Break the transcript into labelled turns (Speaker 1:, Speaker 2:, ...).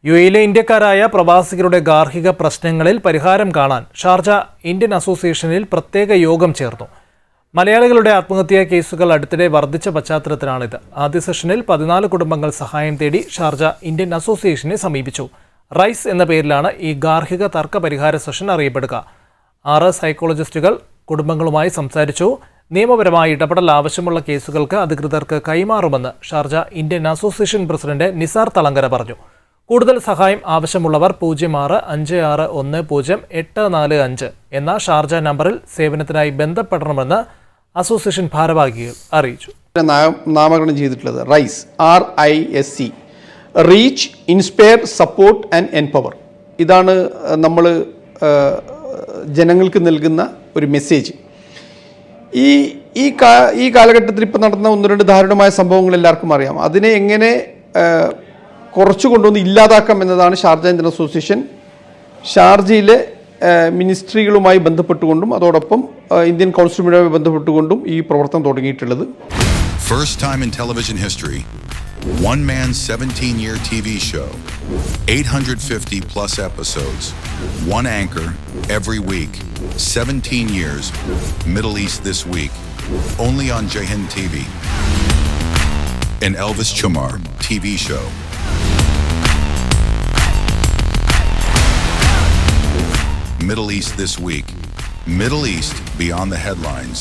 Speaker 1: യുഎയിലെ ഇന്ത്യക്കാരായ പ്രവാസികളുടെ ഗാർഹിക പ്രശ്നങ്ങളിൽ പരിഹാരം കാണാൻ ഷാർജ ഇന്ത്യൻ അസോസിയേഷനിൽ പ്രത്യേക യോഗം ചേർന്നു. മലയാളികളുടെ ആത്മഹത്യാ കേസുകൾ അടുത്തിടെ വർദ്ധിച്ച പശ്ചാത്തലത്തിലാണിത്. ആദ്യ സെഷനിൽ 14 കുടുംബങ്ങൾ സഹായം തേടി ഷാർജ ഇന്ത്യൻ അസോസിയേഷനെ സമീപിച്ചു. റൈസ് എന്ന പേരിലാണ് ഈ ഗാർഹിക തർക്ക പരിഹാര സെഷൻ അറിയപ്പെടുക. 6 സൈക്കോളജിസ്റ്റുകൾ കുടുംബങ്ങളുമായി സംസാരിച്ചു. നിയമപരമായ ഇടപെടൽ ആവശ്യമുള്ള കേസുകൾക്ക് അധികൃതർക്ക് കൈമാറുമെന്ന് Sharjah Indian association president Nisar Thalangara പറഞ്ഞു. കൂടുതൽ സഹായം ആവശ്യമുള്ളവർ 0651100845 എന്ന ഷാർജ നമ്പറിൽ സേവനത്തിനായി ബന്ധപ്പെടണമെന്ന് അസോസിയേഷൻ ഭാരവാഹികൾ അറിയിച്ചു.
Speaker 2: നാമകരണം ചെയ്തിട്ടുള്ളത് rise, RISC, reach, inspire, support and empower. ഇതാണ് നമ്മൾ ജനങ്ങൾക്ക് നൽകുന്ന ഒരു മെസ്സേജ്. ഈ കാലഘട്ടത്തിൽ ഇപ്പോൾ നടന്ന 1-2 ദാരുണമായ സംഭവങ്ങൾ എല്ലാവർക്കും അറിയാം. അതിനെ എങ്ങനെ കുറച്ചു കൊണ്ടുവന്ന് ഇല്ലാതാക്കാം എന്നതാണ് ഷാർജ ഇന്ത്യൻ അസോസിയേഷൻ ഷാർജയിലെ മിനിസ്ട്രികളുമായി ബന്ധപ്പെട്ടുകൊണ്ടും അതോടൊപ്പം ഇന്ത്യൻ കൗൺസിലുമായി ബന്ധപ്പെട്ടുകൊണ്ടും ഈ പ്രവർത്തനം തുടങ്ങിയിട്ടുള്ളത്.
Speaker 3: First time in television history, one man's 17-year TV show, 850 plus episodes, one anchor every week, 17 years, Middle East this week, only on Jai Hind TV. An Elvis Chamar TV show. Middle East this week. Middle East beyond the headlines.